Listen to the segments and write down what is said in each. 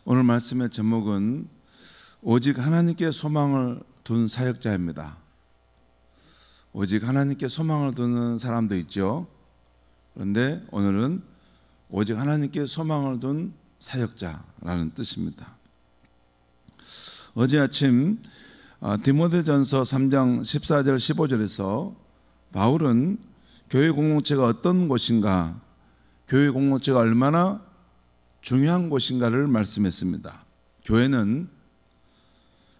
오늘 말씀의 제목은 오직 하나님께 소망을 둔 사역자입니다. 오직 하나님께 소망을 두는 사람도 있죠. 그런데 오늘은 오직 하나님께 소망을 둔 사역자라는 뜻입니다. 어제 아침 디모데전서 3장 14절 15절에서 바울은 교회 공동체가 어떤 곳인가, 교회 공동체가 얼마나 중요한 곳인가를 말씀했습니다. 교회는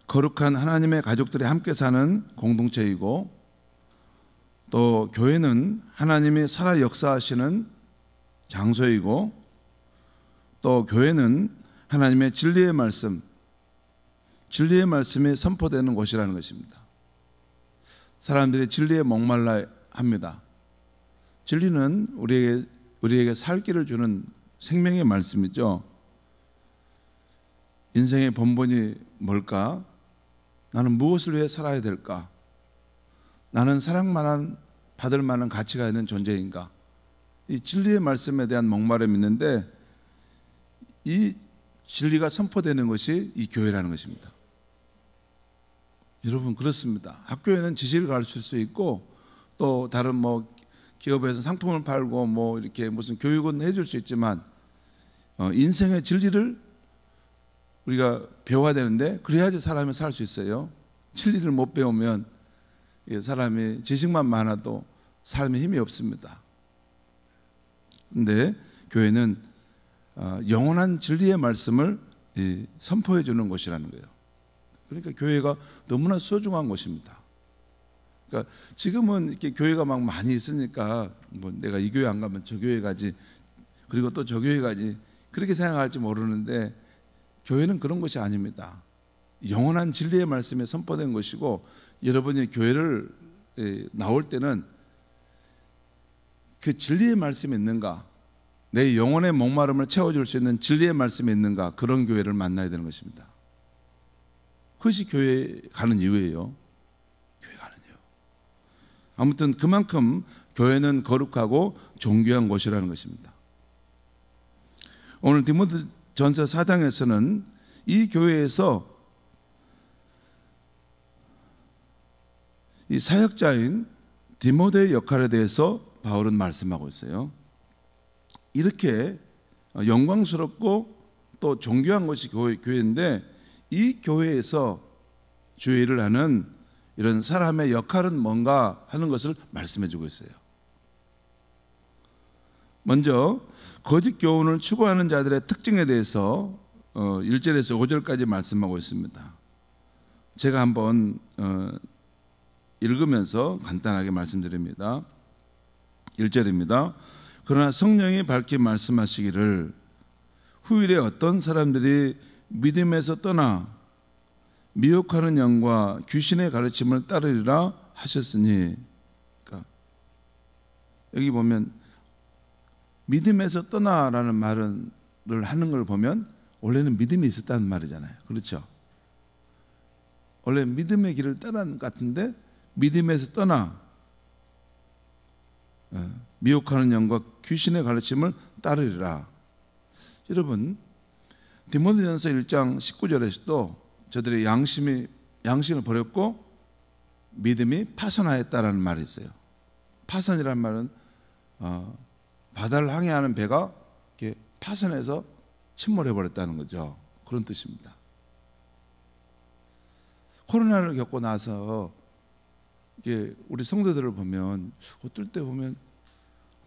거룩한 하나님의 가족들이 함께 사는 공동체이고, 또 교회는 하나님이 살아 역사하시는 장소이고, 또 교회는 하나님의 진리의 말씀이 선포되는 곳이라는 것입니다. 사람들이 진리에 목말라 합니다. 진리는 우리에게 살 길을 주는 생명의 말씀이죠. 인생의 본분이 뭘까? 나는 무엇을 위해 살아야 될까? 나는 받을 만한 가치가 있는 존재인가? 이 진리의 말씀에 대한 목마름이 있는데, 이 진리가 선포되는 것이 이 교회라는 것입니다. 여러분, 그렇습니다. 학교에는 지식을 가르칠 수 있고, 또 다른 기업에서 상품을 팔고 이렇게 무슨 교육은 해줄 수 있지만, 인생의 진리를 우리가 배워야 되는데, 그래야지 사람이 살 수 있어요. 진리를 못 배우면 사람이 지식만 많아도 삶에 힘이 없습니다. 그런데 교회는 영원한 진리의 말씀을 선포해 주는 곳이라는 거예요. 그러니까 교회가 너무나 소중한 곳입니다. 그러니까 지금은 이렇게 교회가 막 많이 있으니까 내가 이 교회 안 가면 저 교회 가지, 그리고 또 저 교회 가지, 그렇게 생각할지 모르는데, 교회는 그런 것이 아닙니다. 영원한 진리의 말씀에 선포된 것이고, 여러분이 교회를 나올 때는 그 진리의 말씀이 있는가, 내 영혼의 목마름을 채워줄 수 있는 진리의 말씀이 있는가, 그런 교회를 만나야 되는 것입니다. 그것이 교회 가는 이유예요. 교회 가는 이유. 아무튼 그만큼 교회는 거룩하고 존귀한 곳이라는 것입니다. 오늘 디모데전서 4장에서는 이 교회에서 이 사역자인 디모데의 역할에 대해서 바울은 말씀하고 있어요. 이렇게 영광스럽고 또 존귀한 것이 교회인데, 이 교회에서 주의를 하는 이런 사람의 역할은 뭔가 하는 것을 말씀해 주고 있어요. 먼저 거짓 교훈을 추구하는 자들의 특징에 대해서 1절에서 5절까지 말씀하고 있습니다. 제가 한번 읽으면서 간단하게 말씀드립니다. 1절입니다. 그러나 성령이 밝히 말씀하시기를 후일에 어떤 사람들이 믿음에서 떠나 미혹하는 영과 귀신의 가르침을 따르리라 하셨으니, 그러니까 여기 보면 믿음에서 떠나라는 말을 하는 걸 보면 원래는 믿음이 있었다는 말이잖아요. 그렇죠? 원래 믿음의 길을 따라는 것 같은데, 믿음에서 떠나 미혹하는 영과 귀신의 가르침을 따르리라. 여러분, 디모데전서 1장 19절에서도 저들의 양심을 버렸고 믿음이 파손하였다라는 말이 있어요. 파손이라는 말은 바다를 항해하는 배가 이렇게 파손해서 침몰해 버렸다는 거죠. 그런 뜻입니다. 코로나를 겪고 나서 이게 우리 성도들을 보면 어떨 때 보면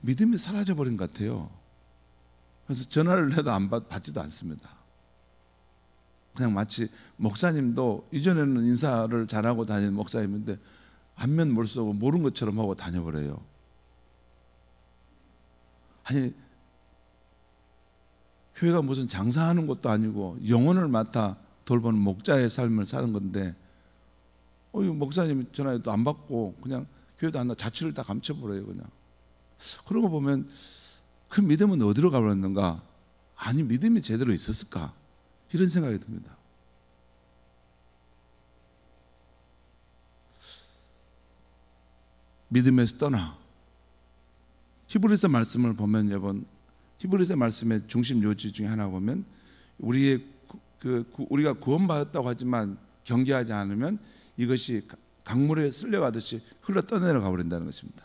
믿음이 사라져 버린 것 같아요. 그래서 전화를 해도 받지도 않습니다. 그냥 마치 목사님도 이전에는 인사를 잘하고 다니는 목사님인데 안면 몰쏘고 모르는 것처럼 하고 다녀버려요. 아니, 교회가 무슨 장사하는 것도 아니고 영혼을 맡아 돌보는 목자의 삶을 사는 건데, 목사님 전화해도 안 받고 그냥 교회도 안 나, 자취를 다 감춰버려요. 그냥. 그런 거 보면 그 믿음은 어디로 가버렸는가? 아니, 믿음이 제대로 있었을까? 이런 생각이 듭니다. 믿음에서 떠나. 히브리서 말씀을 보면, 여러분, 히브리서 말씀의 중심 요지 중에 하나 보면 우리의 우리가 구원받았다고 하지만 경계하지 않으면 이것이 강물에 쓸려가듯이 흘러 떠내려가 버린다는 것입니다.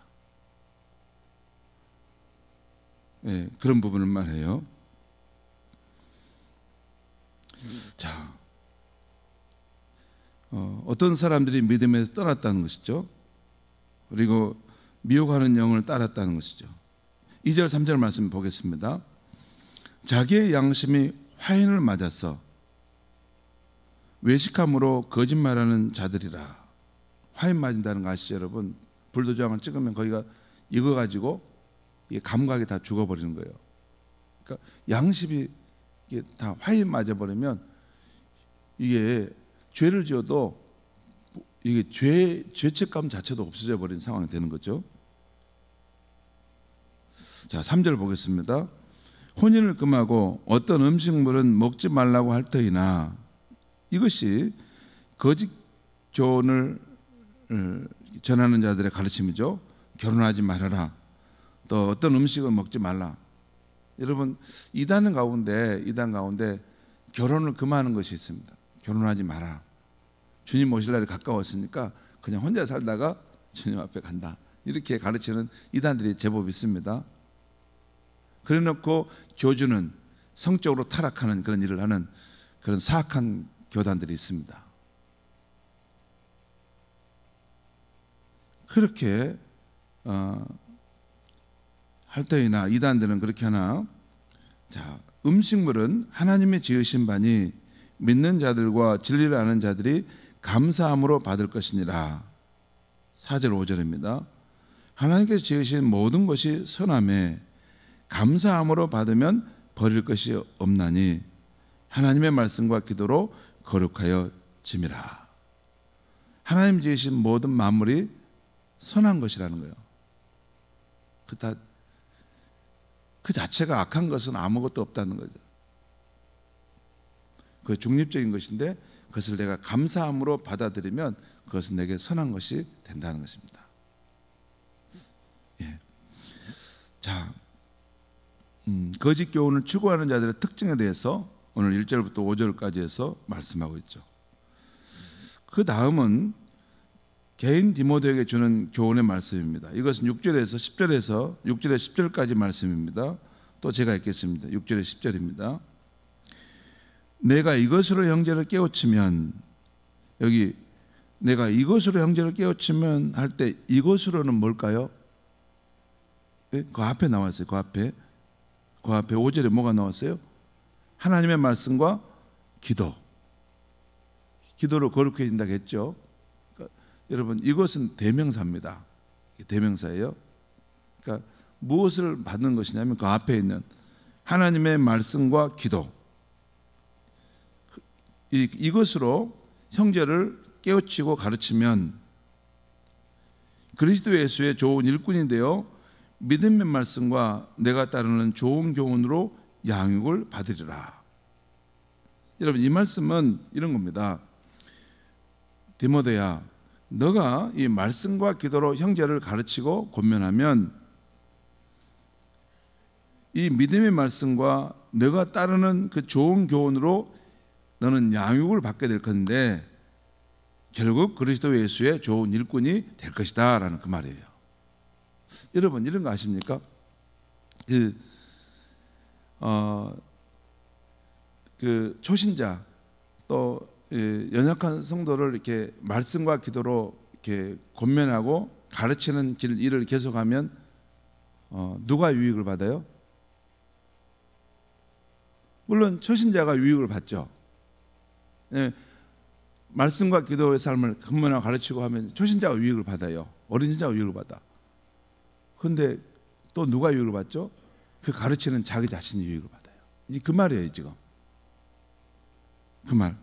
예, 그런 부분을 말해요. 자, 어떤 사람들이 믿음에서 떠났다는 것이죠. 그리고 미혹하는 영을 따랐다는 것이죠. 2절 3절 말씀 보겠습니다. 자기의 양심이 화인을 맞아서 외식함으로 거짓말하는 자들이라. 화인 맞은다는 거 아시죠, 여러분? 불도장을 찍으면 거기가 익어가지고 이게 감각이 다 죽어버리는 거예요. 그러니까 양심이 이게 다 화인 맞아버리면 이게 죄를 지어도 이게 죄책감 자체도 없어져 버린 상황이 되는 거죠. 자, 3절 보겠습니다. 혼인을 금하고 어떤 음식물은 먹지 말라고 할 터이나. 이것이 거짓 교훈을 전하는 자들의 가르침이죠. 결혼하지 말아라. 또 어떤 음식을 먹지 말라. 여러분, 이단 가운데 결혼을 금하는 것이 있습니다. 결혼하지 마라. 주님 오실 날이 가까웠으니까 그냥 혼자 살다가 주님 앞에 간다. 이렇게 가르치는 이단들이 제법 있습니다. 그래놓고 교주는 성적으로 타락하는 그런 일을 하는 그런 사악한 교단들이 있습니다. 그렇게 할 때이나 이단들은 그렇게 하나. 자, 음식물은 하나님이 지으신 바니 믿는 자들과 진리를 아는 자들이 감사함으로 받을 것이니라. 4절 5절입니다. 하나님께서 지으신 모든 것이 선함에 감사함으로 받으면 버릴 것이 없나니 하나님의 말씀과 기도로 거룩하여 짐이라. 하나님 지으신 모든 만물이 선한 것이라는 거예요. 그 자체가 악한 것은 아무것도 없다는 거죠. 그 중립적인 것인데 그것을 내가 감사함으로 받아들이면 그것은 내게 선한 것이 된다는 것입니다. 예. 자, 거짓 교훈을 추구하는 자들의 특징에 대해서 오늘 1절부터 5절까지 해서 말씀하고 있죠. 그 다음은 개인 디모데에게 주는 교훈의 말씀입니다. 이것은 6절에서 10절까지 말씀입니다. 또 제가 읽겠습니다. 6절에 10절입니다. 내가 이것으로 형제를 깨우치면, 여기 내가 이것으로 형제를 깨우치면 할 때 이것으로는 뭘까요? 그 앞에 나왔어요. 그 앞에 5절에 뭐가 나왔어요? 하나님의 말씀과 기도로 거룩해진다고 했죠. 그러니까 여러분, 이것은 대명사입니다. 대명사예요. 그러니까 무엇을 받는 것이냐면 그 앞에 있는 하나님의 말씀과 기도, 이것으로 형제를 깨우치고 가르치면 그리스도 예수의 좋은 일꾼이 되어 믿음의 말씀과 내가 따르는 좋은 교훈으로 양육을 받으리라. 여러분, 이 말씀은 이런 겁니다. 디모데야, 너가 이 말씀과 기도로 형제를 가르치고 권면하면 이 믿음의 말씀과 내가 따르는 그 좋은 교훈으로 너는 양육을 받게 될 건데 결국 그리스도 예수의 좋은 일꾼이 될 것이다 라는 그 말이에요. 여러분, 이런 거 아십니까? 그 초신자 또 연약한 성도를 이렇게 말씀과 기도로 이렇게 권면하고 가르치는 일을 계속하면 누가 유익을 받아요? 물론 초신자가 유익을 받죠. 예, 말씀과 기도의 삶을 근면하고 가르치고 하면 초신자가 유익을 받아요. 어린 신자가 유익을 받아. 그런데 또 누가 유익을 받죠? 그 가르치는 자기 자신이 유익을 받아요. 이게 그 말이에요, 지금. 그 말.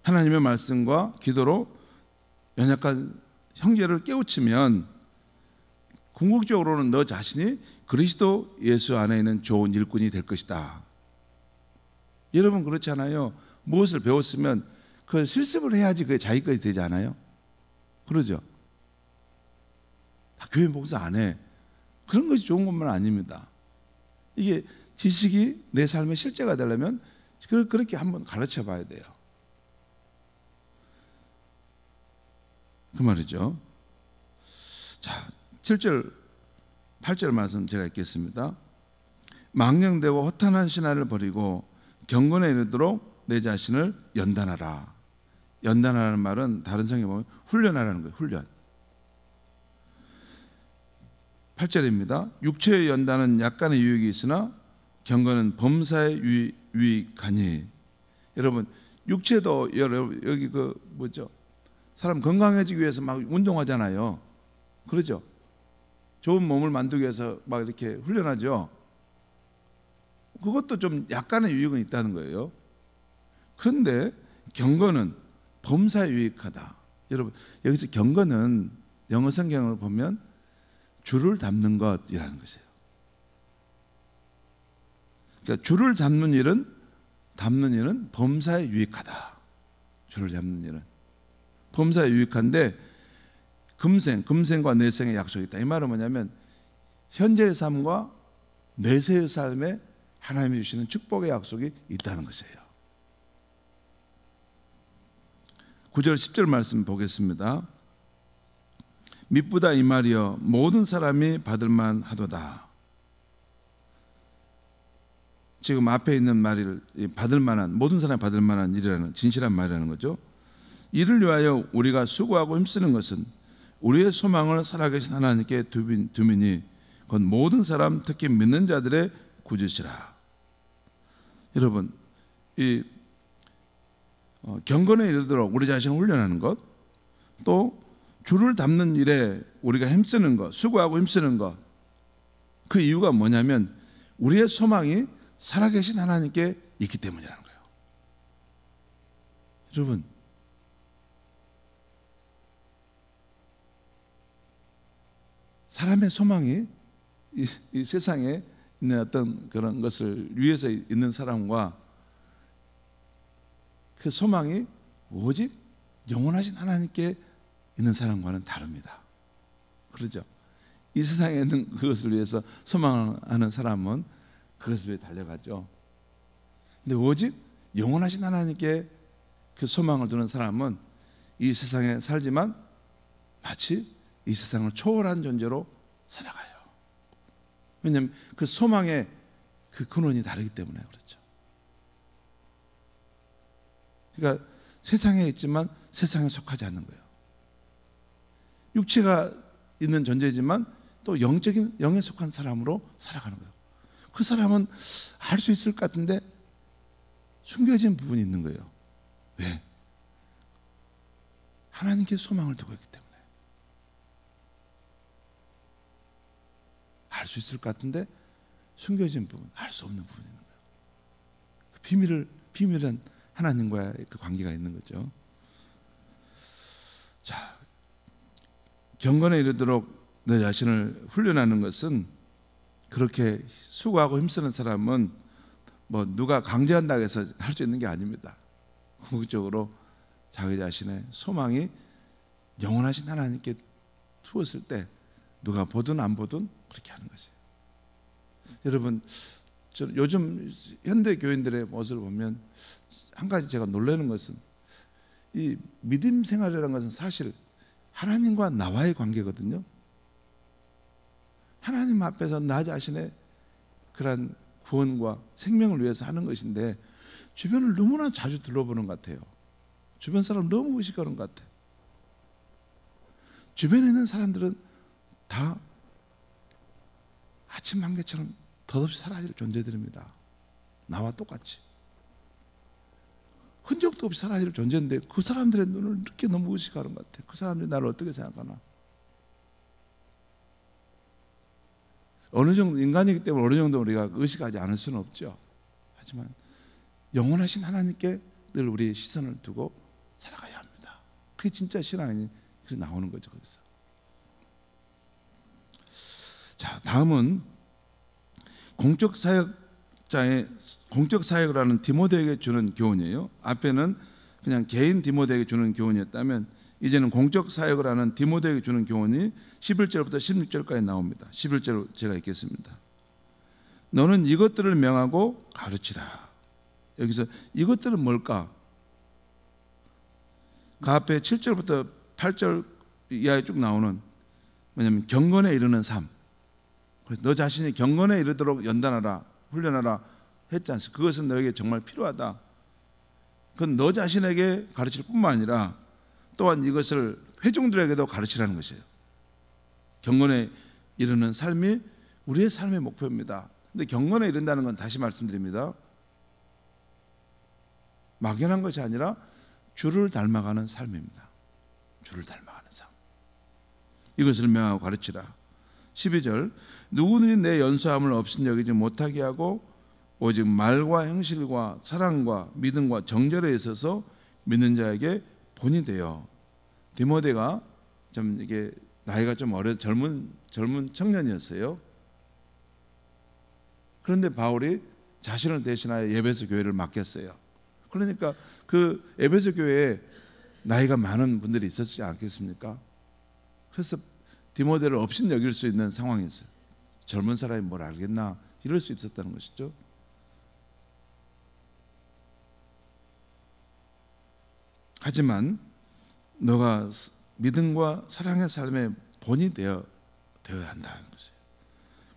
하나님의 말씀과 기도로 연약한 형제를 깨우치면 궁극적으로는 너 자신이 그리스도 예수 안에 있는 좋은 일꾼이 될 것이다. 여러분, 그렇지 않아요? 무엇을 배웠으면 그 실습을 해야지 그게 자기 것이 되지 않아요? 그러죠? 다 교회 목사 안 해. 그런 것이 좋은 것만 아닙니다. 이게 지식이 내 삶의 실제가 되려면 그렇게 한번 가르쳐 봐야 돼요. 그 말이죠. 자, 7절 8절 말씀 제가 읽겠습니다. 망령되고 허탄한 신화를 버리고 경건에 이르도록 내 자신을 연단하라. 연단하라는 말은 다른 성경에 보면 훈련하라는 거예요. 훈련. 8절입니다. 육체의 연단은 약간의 유익이 있으나 경건은 범사에 유익하니. 여러분, 육체도 여기 사람 건강해지기 위해서 막 운동하잖아요. 그러죠? 좋은 몸을 만들기 위해서 막 이렇게 훈련하죠. 그것도 좀 약간의 유익은 있다는 거예요. 그런데 경건은 범사에 유익하다. 여러분, 여기서 경건은 영어 성경을 보면 줄을 담는 것이라는 것이에요. 그러니까 줄을 담는 일은 범사에 유익하다. 줄을 잡는 일은 범사에 유익한데 금생과 내생의 약속이 있다. 이 말은 뭐냐면 현재의 삶과 내세의 삶에 하나님이 주시는 축복의 약속이 있다는 것이에요. 9절 10절 말씀 보겠습니다. 미쁘다 이 말이여 모든 사람이 받을 만하도다. 지금 앞에 있는 말을 받을 만한, 모든 사람이 받을 만한 일이라는 진실한 말이라는 거죠. 이를 위하여 우리가 수고하고 힘쓰는 것은 우리의 소망을 살아계신 하나님께 두미니 곧 모든 사람 특히 믿는 자들의 구주시라. 여러분, 이 경건에 이르도록 우리 자신을 훈련하는 것, 또 줄을 담는 일에 우리가 힘쓰는 것, 수고하고 힘쓰는 것, 그 이유가 뭐냐면 우리의 소망이 살아계신 하나님께 있기 때문이라는 거예요. 여러분, 사람의 소망이 이 세상에 있는 어떤 그런 것을 위해서 있는 사람과 그 소망이 오직 영원하신 하나님께 있는 사람과는 다릅니다. 그렇죠? 이 세상에 있는 그것을 위해서 소망하는 사람은 그것을 위해 달려가죠. 근데 오직 영원하신 하나님께 그 소망을 두는 사람은 이 세상에 살지만 마치 이 세상을 초월한 존재로 살아가요. 왜냐하면 그 소망의 그 근원이 다르기 때문에 그렇죠. 그러니까 세상에 있지만 세상에 속하지 않는 거예요. 육체가 있는 존재지만 또 영에 속한 사람으로 살아가는 거예요. 그 사람은 알 수 있을 것 같은데 숨겨진 부분이 있는 거예요. 왜? 하나님께 소망을 두고 있기 때문에. 알 수 있을 것 같은데 숨겨진 부분, 알 수 없는 부분이 있는 거예요. 그 비밀은 하나님과의 그 관계가 있는 거죠. 자, 경건에 이르도록 내 자신을 훈련하는 것은 그렇게 수고하고 힘쓰는 사람은 뭐 누가 강제한다고 해서 할 수 있는 게 아닙니다. 궁극적으로 자기 자신의 소망이 영원하신 하나님께 두었을 때 누가 보든 안 보든 그렇게 하는 것이에요. 여러분, 요즘 현대 교인들의 모습을 보면 한 가지 제가 놀라는 것은 이 믿음 생활이라는 것은 사실 하나님과 나와의 관계거든요. 하나님 앞에서 나 자신의 그런 구원과 생명을 위해서 하는 것인데 주변을 너무나 자주 둘러보는 것 같아요. 주변 사람 너무 의식하는 것 같아요. 주변에 있는 사람들은 다 아침 안개처럼 덧없이 사라질 존재들입니다. 나와 똑같이 흔적도 없이 사라질 존재인데 그 사람들의 눈을 이렇게 너무 의식하는 것 같아요. 그 사람들이 나를 어떻게 생각하나. 어느 정도 인간이기 때문에 어느 정도 우리가 의식하지 않을 수는 없죠. 하지만 영원하신 하나님께 늘 우리의 시선을 두고 살아가야 합니다. 그게 진짜 신앙이 나오는 거죠. 거기서. 자, 다음은 공적 사역을 하는 디모데에게 주는 교훈이에요. 앞에는 그냥 개인 디모데에게 주는 교훈이었다면 이제는 공적 사역을 하는 디모데에게 주는 교훈이 11절부터 16절까지 나옵니다. 11절 제가 읽겠습니다. 너는 이것들을 명하고 가르치라. 여기서 이것들은 뭘까? 그 앞에 7절부터 8절 이하에 쭉 나오는 뭐냐면 경건에 이르는 삶. 그래서 너 자신이 경건에 이르도록 연단하라, 훈련하라 했지 않습니까? 그것은 너에게 정말 필요하다. 그건 너 자신에게 가르칠 뿐만 아니라 또한 이것을 회중들에게도 가르치라는 것이에요. 경건에 이르는 삶이 우리의 삶의 목표입니다. 근데 경건에 이른다는 건 다시 말씀드립니다. 막연한 것이 아니라 주를 닮아가는 삶입니다. 주를 닮아가는 삶. 이것을 명하고 가르치라. 12절 누구든지 내 연수함을 없인 여기지 못하게 하고 오직 말과 행실과 사랑과 믿음과 정절에 있어서 믿는 자에게 본이 되어. 디모데가 좀 이게 나이가 좀 젊은 청년이었어요. 그런데 바울이 자신을 대신하여 에베소 교회를 맡겼어요. 그러니까 그 에베소 교회에 나이가 많은 분들이 있었지 않겠습니까? 그래서 디모데를 없인 여길 수 있는 상황이었어요. 젊은 사람이 뭘 알겠나 이럴 수 있었다는 것이죠. 하지만 너가 믿음과 사랑의 삶의 본이 되어야 한다는 것이에요.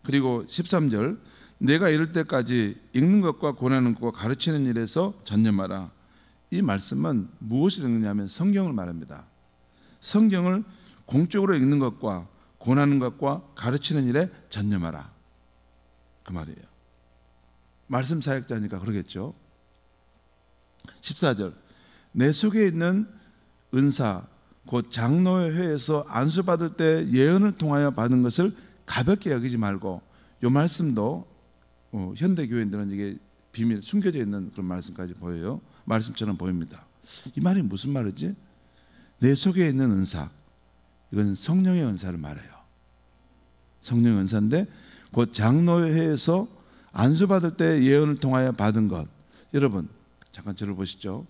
그리고 13절 내가 이를 때까지 읽는 것과 권하는 것과 가르치는 일에서 전념하라. 이 말씀은 무엇을 읽느냐면 성경을 말합니다. 성경을 공적으로 읽는 것과 권하는 것과 가르치는 일에 전념하라. 그 말이에요. 말씀 사역자니까 그러겠죠. 14절 내 속에 있는 은사 곧 장로의 회에서 안수받을 때 예언을 통하여 받은 것을 가볍게 여기지 말고, 이 말씀도 현대 교회인들은 이게 비밀 숨겨져 있는 그런 말씀까지 보여요. 말씀처럼 보입니다. 이 말이 무슨 말이지? 내 속에 있는 은사, 이건 성령의 은사를 말해요. 성령의 은사인데 곧 장로의 회에서 안수받을 때 예언을 통하여 받은 것. 여러분 잠깐 저를 보시죠.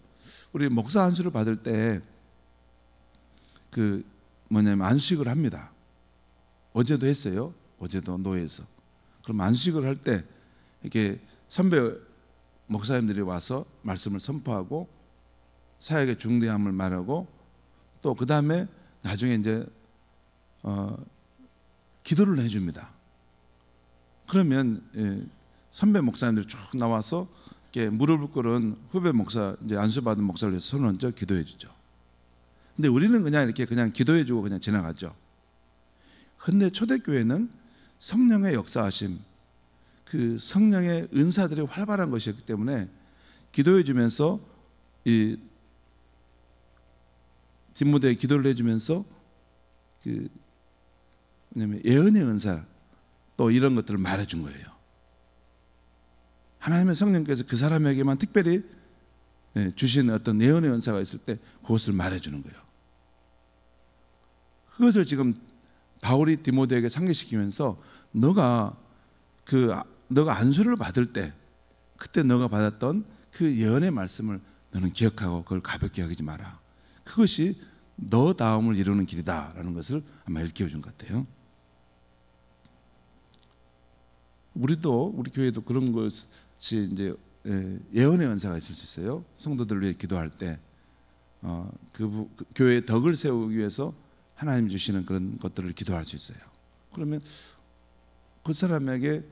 우리 목사 안수를 받을 때 안수식을 합니다. 어제도 했어요. 어제도 노예에서. 그럼 안수식을 할 때 이렇게 선배 목사님들이 와서 말씀을 선포하고 사역의 중대함을 말하고 또 그 다음에 나중에 이제 기도를 해줍니다. 그러면 선배 목사님들이 쭉 나와서 이렇게 무릎을 꿇은 후배 목사, 이제 안수받은 목사를 위해서 손을 얹어 기도해 주죠. 근데 우리는 그냥 이렇게 그냥 기도해 주고 그냥 지나가죠. 근데 초대교회는 성령의 역사하심, 그 성령의 은사들이 활발한 것이었기 때문에 기도해 주면서 이 디모데에 기도를 해주면서 왜냐면 예언의 은사 또 이런 것들을 말해준 거예요. 하나님의 성령께서 그 사람에게만 특별히 주신 어떤 예언의 은사가 있을 때 그것을 말해주는 거예요. 그것을 지금 바울이 디모데에게 상기시키면서 너가 안수를 받을 때 그때 너가 받았던 그 예언의 말씀을 너는 기억하고 그걸 가볍게 여기지 마라. 그것이 너 다음을 이루는 길이다라는 것을 아마 일깨워준 것 같아요. 우리 교회도 그런 것이 이제 예언의 은사가 있을 수 있어요. 성도들을 위해 기도할 때 그 교회의 덕을 세우기 위해서 하나님 주시는 그런 것들을 기도할 수 있어요. 그러면 그 사람에게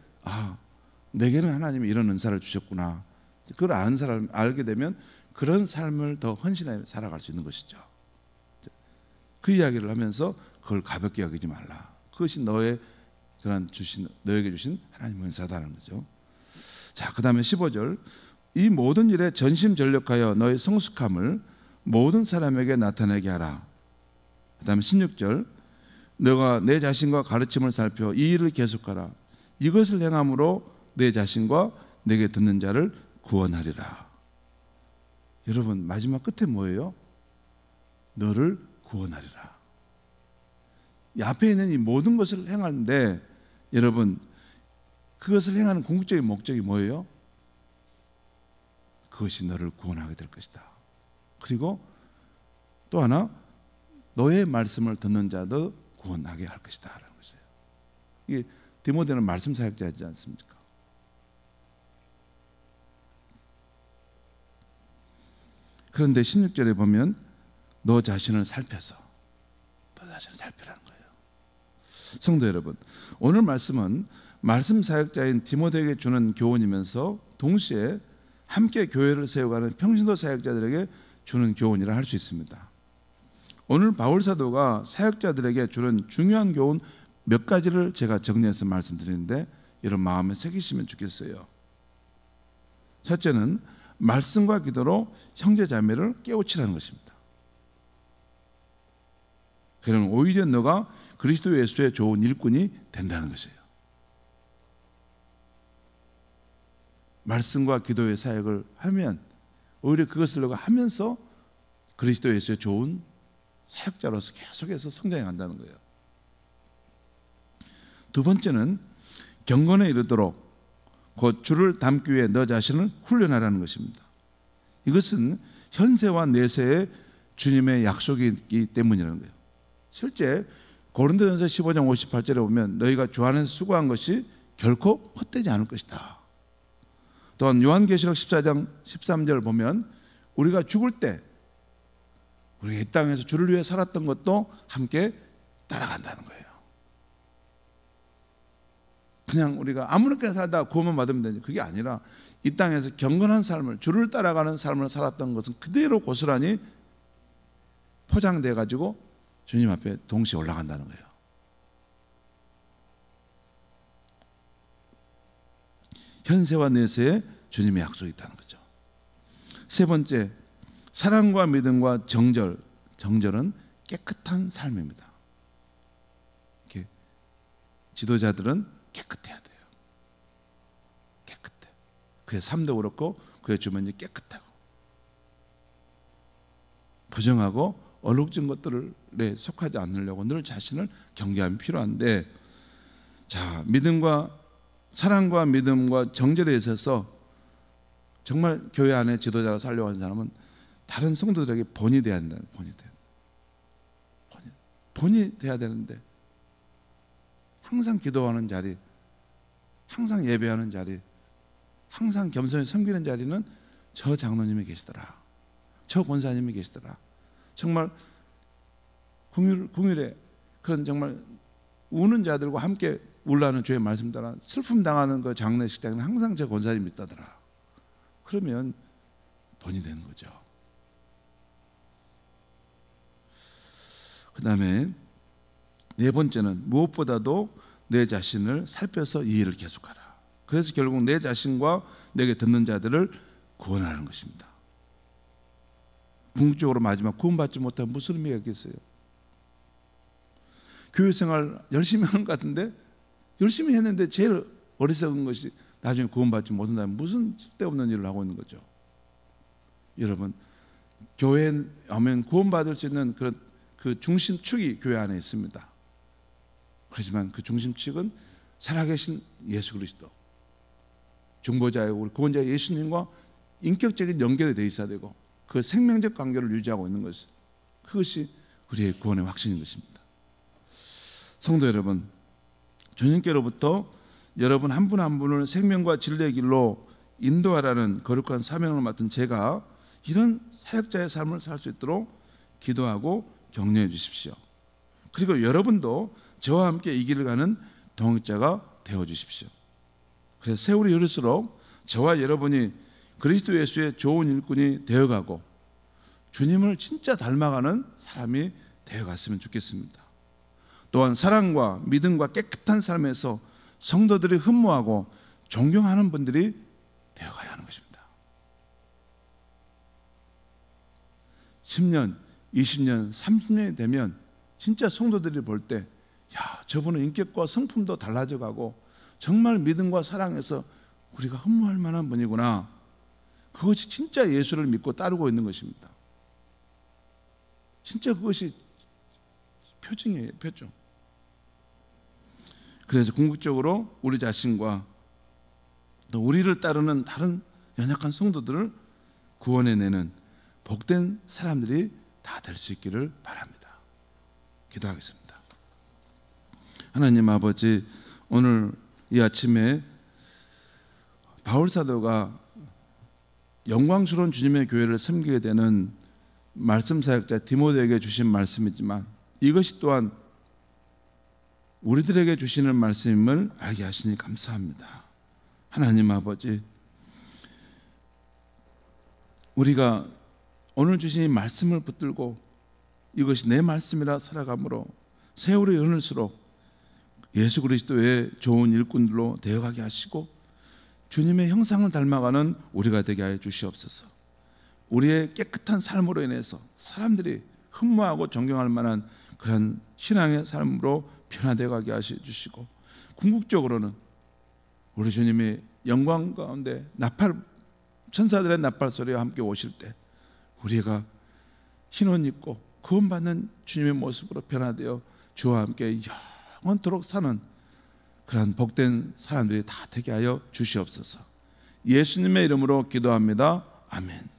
내게는 하나님이 이런 은사를 주셨구나. 그걸 아는 사람 알게 되면 그런 삶을 더 헌신하여 살아갈 수 있는 것이죠. 그 이야기를 하면서 그걸 가볍게 여기지 말라. 그것이 너에게 주신 하나님의 은사다는 거죠. 자, 그 다음에 15절 이 모든 일에 전심전력하여 너의 성숙함을 모든 사람에게 나타내게 하라. 그 다음에 16절 너가 내 자신과 가르침을 살펴 이 일을 계속하라. 이것을 행함으로 내 자신과 내게 듣는 자를 구원하리라. 여러분 마지막 끝에 뭐예요? 너를 구원하리라. 이 앞에 있는 이 모든 것을 행하는데 여러분 그것을 행하는 궁극적인 목적이 뭐예요? 그것이 너를 구원하게 될 것이다. 그리고 또 하나 너의 말씀을 듣는 자도 구원하게 할 것이다 라는 것이에요. 이게 디모데는 말씀 사역자이지 않습니까? 그런데 16절에 보면 너 자신을 살펴서, 너 자신을 살피라는 거예요. 성도 여러분, 오늘 말씀은 말씀 사역자인 디모데에게 주는 교훈이면서 동시에 함께 교회를 세워가는 평신도 사역자들에게 주는 교훈이라 할 수 있습니다. 오늘 바울 사도가 사역자들에게 주는 중요한 교훈 몇 가지를 제가 정리해서 말씀드리는데 이런 마음에 새기시면 좋겠어요. 첫째는 말씀과 기도로 형제 자매를 깨우치라는 것입니다. 그러면 오히려 너가 그리스도 예수의 좋은 일꾼이 된다는 것이에요. 말씀과 기도의 사역을 하면 오히려 그것을 너가 하면서 그리스도 예수의 좋은 사역자로서 계속해서 성장해 간다는 거예요. 두 번째는 경건에 이르도록 곧 주를 닮기 위해 너 자신을 훈련하라는 것입니다. 이것은 현세와 내세의 주님의 약속이기 때문이라는 거예요. 실제 고린도전서 15장 58절에 보면 너희가 주 안에서 수고한 것이 결코 헛되지 않을 것이다. 또한 요한계시록 14장 13절을 보면 우리가 죽을 때 우리가 이 땅에서 주를 위해 살았던 것도 함께 따라간다는 거예요. 그냥 우리가 아무렇게나 살다가 구원만 받으면 되지, 그게 아니라 이 땅에서 경건한 삶을, 주를 따라가는 삶을 살았던 것은 그대로 고스란히 포장돼 가지고 주님 앞에 동시에 올라간다는 거예요. 현세와 내세에 주님의 약속이 있다는 거죠. 세 번째, 사랑과 믿음과 정절. 정절은 깨끗한 삶입니다. 이렇게 지도자들은 깨끗해야 돼요. 깨끗해. 그의 삶도 그렇고 그의 주변이 깨끗하고 부정하고 얼룩진 것들에 속하지 않으려고 늘 자신을 경계함이 필요한데, 자, 사랑과 믿음과 정절에 있어서 정말 교회 안에 지도자로 살려고 하는 사람은 다른 성도들에게 본이 돼야 된다. 본이 돼야 되는데 항상 기도하는 자리, 항상 예배하는 자리, 항상 겸손히 섬기는 자리는 저 장로님이 계시더라, 저 권사님이 계시더라. 정말 궁일에 그런 정말 우는 자들과 함께 울라는 주의 말씀 따라 슬픔 당하는 그 장례식장에는 항상 저 권사님이 있다더라. 그러면 본이 되는 거죠. 그 다음에 네 번째는 무엇보다도 내 자신을 살펴서 이 일을 계속하라. 그래서 결국 내 자신과 내게 듣는 자들을 구원하는 것입니다. 궁극적으로 마지막 구원받지 못하면 무슨 의미가 있겠어요? 교회생활 열심히 하는 것 같은데 열심히 했는데 제일 어리석은 것이 나중에 구원받지 못한다면 무슨 쓸데없는 일을 하고 있는 거죠. 여러분, 교회에 오면 구원받을 수 있는 그런 그 중심축이 교회 안에 있습니다. 그렇지만 그 중심축은 살아계신 예수 그리스도, 중보자이고 우리 구원자 예수님과 인격적인 연결이 되어 있어야 되고 그 생명적 관계를 유지하고 있는 것이, 그것이 우리의 구원의 확신인 것입니다. 성도 여러분, 주님께로부터 여러분 한 분 한 분을 생명과 진리의 길로 인도하라는 거룩한 사명을 맡은 제가 이런 사역자의 삶을 살 수 있도록 기도하고 격려해 주십시오. 그리고 여러분도 저와 함께 이 길을 가는 동역자가 되어 주십시오. 그래서 세월이 흐를수록 저와 여러분이 그리스도 예수의 좋은 일꾼이 되어가고 주님을 진짜 닮아가는 사람이 되어갔으면 좋겠습니다. 또한 사랑과 믿음과 깨끗한 삶에서 성도들이 흠모하고 존경하는 분들이 되어가야 하는 것입니다. 10년, 20년, 30년이 되면 진짜 성도들이 볼 때, 야, 저분은 인격과 성품도 달라져가고 정말 믿음과 사랑에서 우리가 흠모할 만한 분이구나. 그것이 진짜 예수를 믿고 따르고 있는 것입니다. 진짜 그것이 표징이에요, 표징. 그래서 궁극적으로 우리 자신과 또 우리를 따르는 다른 연약한 성도들을 구원해내는 복된 사람들이 다 될 수 있기를 바랍니다. 기도하겠습니다. 하나님 아버지, 오늘 이 아침에 바울 사도가 영광스러운 주님의 교회를 섬기게 되는 말씀 사역자 디모데에게 주신 말씀이지만 이것이 또한 우리들에게 주시는 말씀임을 알게 하시니 감사합니다. 하나님 아버지, 우리가 오늘 주신 이 말씀을 붙들고 이것이 내 말씀이라 살아감으로 세월이 흐를수록 예수 그리스도의 좋은 일꾼들로 되어가게 하시고 주님의 형상을 닮아가는 우리가 되게 하여 주시옵소서. 우리의 깨끗한 삶으로 인해서 사람들이 흠모하고 존경할 만한 그런 신앙의 삶으로 변화되어 가게 하시고, 궁극적으로는 우리 주님이 영광 가운데 천사들의 나팔 소리와 함께 오실 때 우리가 흰옷 입고 구원받는 주님의 모습으로 변화되어 주와 함께 영원토록 사는 그런 복된 사람들이 다 되게 하여 주시옵소서. 예수님의 이름으로 기도합니다. 아멘.